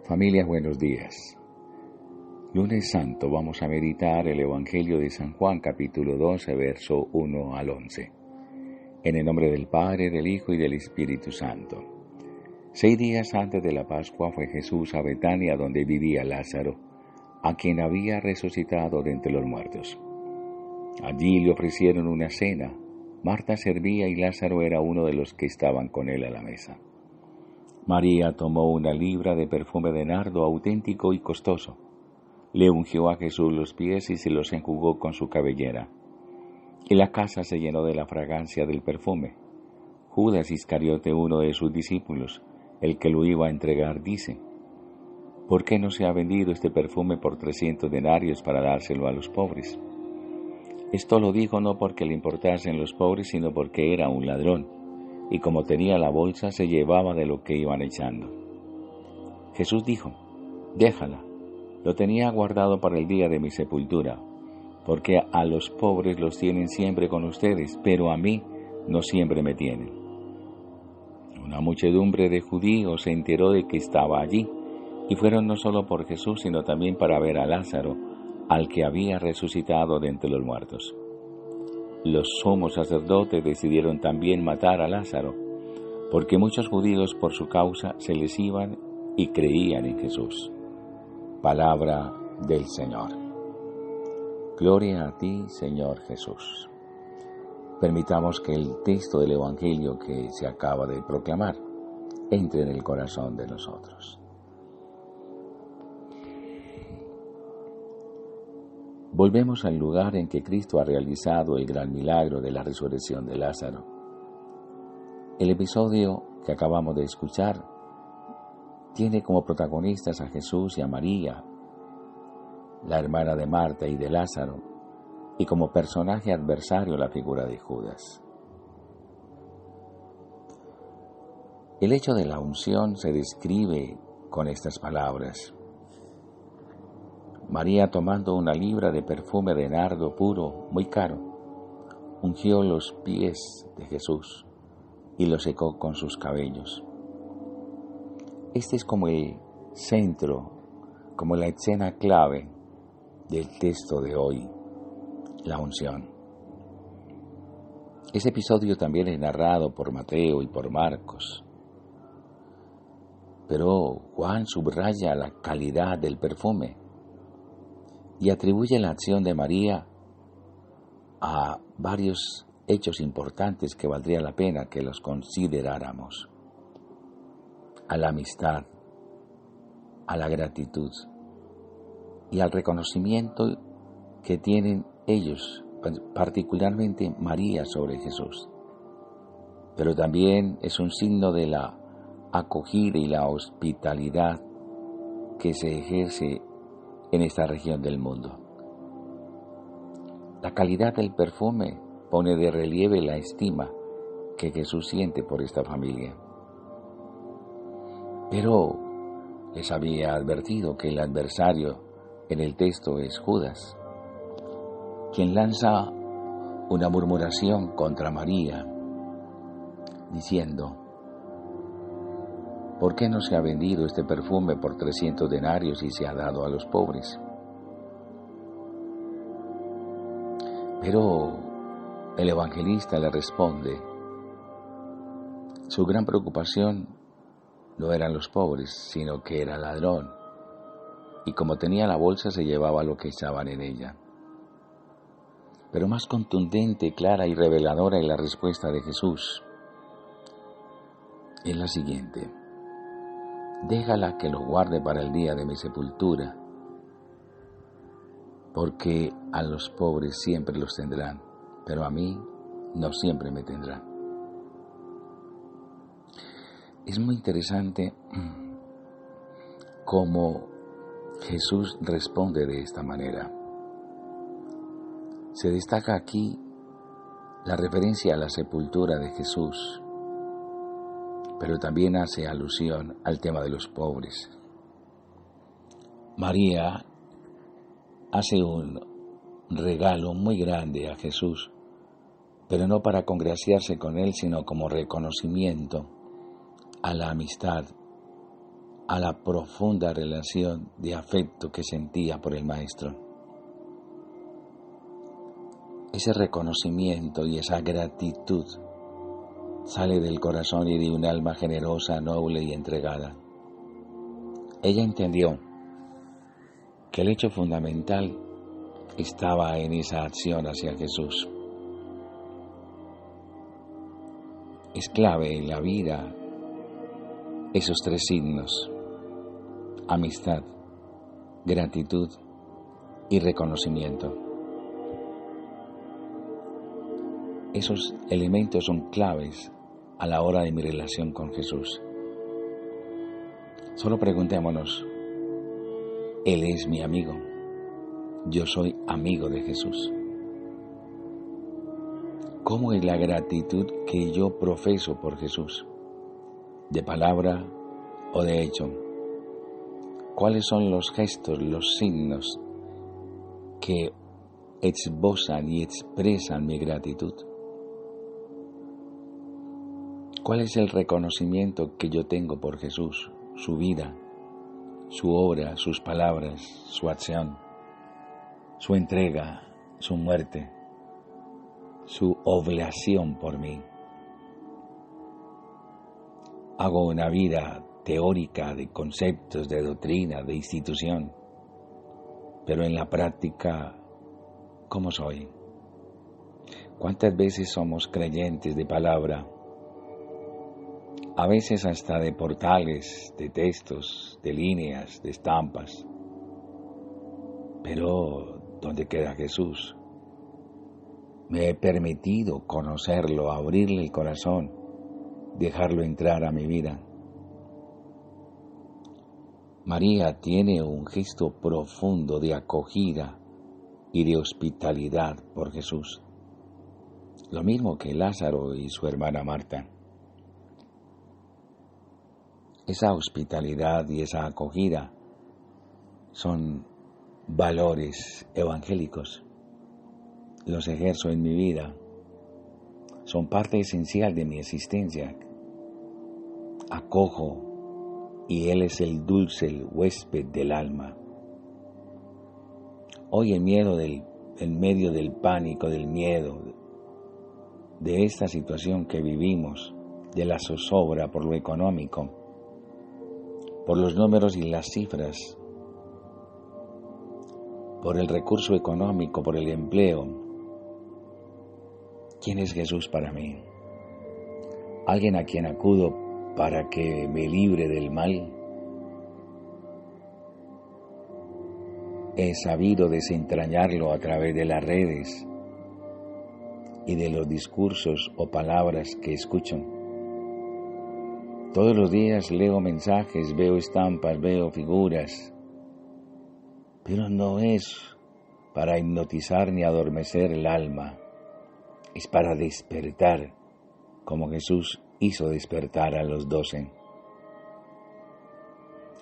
Familia, buenos días. Lunes Santo, vamos a meditar el Evangelio de San Juan, capítulo 12, verso 1 al 11. En el nombre del Padre, del Hijo y del Espíritu Santo. 6 días antes de la Pascua fue Jesús a Betania, donde vivía Lázaro, a quien había resucitado de entre los muertos. Allí le ofrecieron una cena. Marta servía y Lázaro era uno de los que estaban con él a la mesa. María tomó una libra de perfume de nardo auténtico y costoso. Le ungió a Jesús los pies y se los enjugó con su cabellera. Y la casa se llenó de la fragancia del perfume. Judas Iscariote, uno de sus discípulos, el que lo iba a entregar, dice: ¿Por qué no se ha vendido este perfume por 300 denarios para dárselo a los pobres? Esto lo dijo no porque le importasen los pobres, sino porque era un ladrón, y como tenía la bolsa, se llevaba de lo que iban echando. Jesús dijo: déjala, lo tenía guardado para el día de mi sepultura, porque a los pobres los tienen siempre con ustedes, pero a mí no siempre me tienen. Una muchedumbre de judíos se enteró de que estaba allí, y fueron no solo por Jesús, sino también para ver a Lázaro, al que había resucitado de entre los muertos. Los sumos sacerdotes decidieron también matar a Lázaro, porque muchos judíos por su causa se les iban y creían en Jesús. Palabra del Señor. Gloria a ti, Señor Jesús. Permitamos que el texto del Evangelio que se acaba de proclamar entre en el corazón de nosotros. Volvemos al lugar en que Cristo ha realizado el gran milagro de la resurrección de Lázaro. El episodio que acabamos de escuchar tiene como protagonistas a Jesús y a María, la hermana de Marta y de Lázaro, y como personaje adversario la figura de Judas. El hecho de la unción se describe con estas palabras: María, tomando una libra de perfume de nardo puro, muy caro, ungió los pies de Jesús y los secó con sus cabellos. Este es como el centro, como la escena clave del texto de hoy, la unción. Ese episodio también es narrado por Mateo y por Marcos, pero Juan subraya la calidad del perfume y atribuye la acción de María a varios hechos importantes que valdría la pena que los consideráramos: a la amistad, a la gratitud y al reconocimiento que tienen ellos, particularmente María, sobre Jesús. Pero también es un signo de la acogida y la hospitalidad que se ejerce en esta región del mundo. La calidad del perfume pone de relieve la estima que Jesús siente por esta familia. Pero les había advertido que el adversario en el texto es Judas, quien lanza una murmuración contra María, diciendo: ¿por qué no se ha vendido este perfume por 300 denarios y se ha dado a los pobres? Pero el evangelista le responde: su gran preocupación no eran los pobres, sino que era ladrón, y como tenía la bolsa se llevaba lo que echaban en ella. Pero más contundente, clara y reveladora es la respuesta de Jesús. Es la siguiente: déjala que lo guarde para el día de mi sepultura, porque a los pobres siempre los tendrán, pero a mí no siempre me tendrán. Es muy interesante cómo Jesús responde de esta manera. Se destaca aquí la referencia a la sepultura de Jesús, pero también hace alusión al tema de los pobres. María hace un regalo muy grande a Jesús, pero no para congraciarse con él, sino como reconocimiento a la amistad a la profunda relación de afecto que sentía por el Maestro. Ese reconocimiento y esa gratitud sale del corazón y de un alma generosa, noble y entregada. Ella entendió que el hecho fundamental estaba en esa acción hacia Jesús. Es clave en la vida esos tres signos: amistad, gratitud y reconocimiento. Esos elementos son claves a la hora de mi relación con Jesús. Solo preguntémonos: ¿Él es mi amigo? Yo soy amigo de Jesús. ¿Cómo es la gratitud que yo profeso por Jesús? ¿De palabra o de hecho? ¿Cuáles son los gestos, los signos que esbozan y expresan mi gratitud? ¿Cuál es el reconocimiento que yo tengo por Jesús, su vida, su obra, sus palabras, su acción, su entrega, su muerte, su oblación por mí? Hago una vida teórica de conceptos, de doctrina, de institución, pero en la práctica, ¿cómo soy? ¿Cuántas veces somos creyentes de palabra? A veces hasta de portales, de textos, de líneas, de estampas. Pero, ¿dónde queda Jesús? Me he permitido conocerlo, abrirle el corazón, dejarlo entrar a mi vida. María tiene un gesto profundo de acogida y de hospitalidad por Jesús, lo mismo que Lázaro y su hermana Marta. Esa hospitalidad y esa acogida son valores evangélicos. Los ejerzo en mi vida. Son parte esencial de mi existencia. Acojo y Él es el dulce huésped del alma. Hoy en medio del pánico, del miedo, de esta situación que vivimos, de la zozobra por lo económico, por los números y las cifras, por el recurso económico, por el empleo. ¿Quién es Jesús para mí? ¿Alguien a quien acudo para que me libre del mal? He sabido desentrañarlo a través de las redes y de los discursos o palabras que escucho. Todos los días leo mensajes, veo estampas, veo figuras, pero no es para hipnotizar ni adormecer el alma, es para despertar, como Jesús hizo despertar a los 12.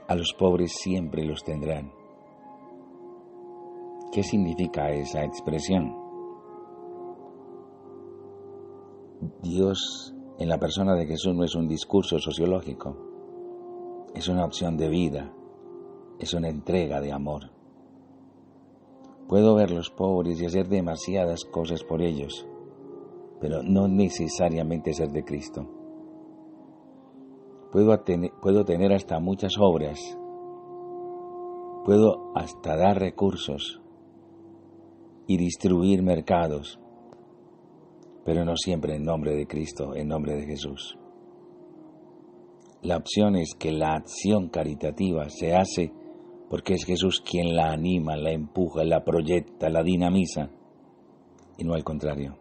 A los pobres siempre los tendrán. ¿Qué significa esa expresión? Dios en la persona de Jesús no es un discurso sociológico, es una opción de vida, es una entrega de amor. Puedo ver los pobres y hacer demasiadas cosas por ellos, pero no necesariamente ser de Cristo. Puedo tener hasta muchas obras, puedo hasta dar recursos y distribuir mercados, pero no siempre en nombre de Cristo, en nombre de Jesús. La opción es que la acción caritativa se hace porque es Jesús quien la anima, la empuja, la proyecta, la dinamiza, y no al contrario.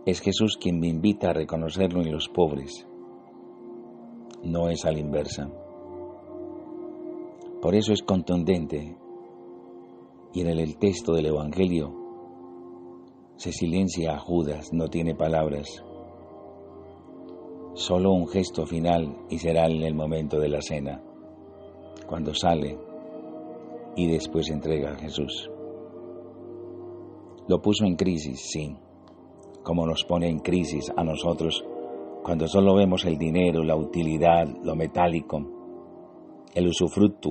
Es Jesús quien me invita a reconocerlo en los pobres, no es a la inversa. Por eso es contundente, y en el texto del Evangelio se silencia a Judas, no tiene palabras, solo un gesto final, y será en el momento de la cena, cuando sale y después entrega a Jesús. Lo puso en crisis, sí, como nos pone en crisis a nosotros cuando solo vemos el dinero, la utilidad, lo metálico, el usufructo,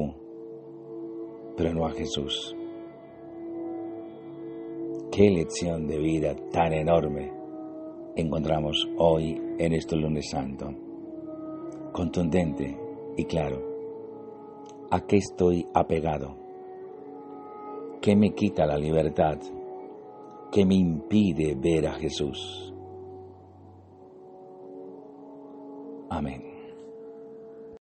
pero no a Jesús. Qué lección de vida tan enorme encontramos hoy en este lunes santo. Contundente y claro. ¿A qué estoy apegado? ¿Qué me quita la libertad? ¿Qué me impide ver a Jesús? Amén.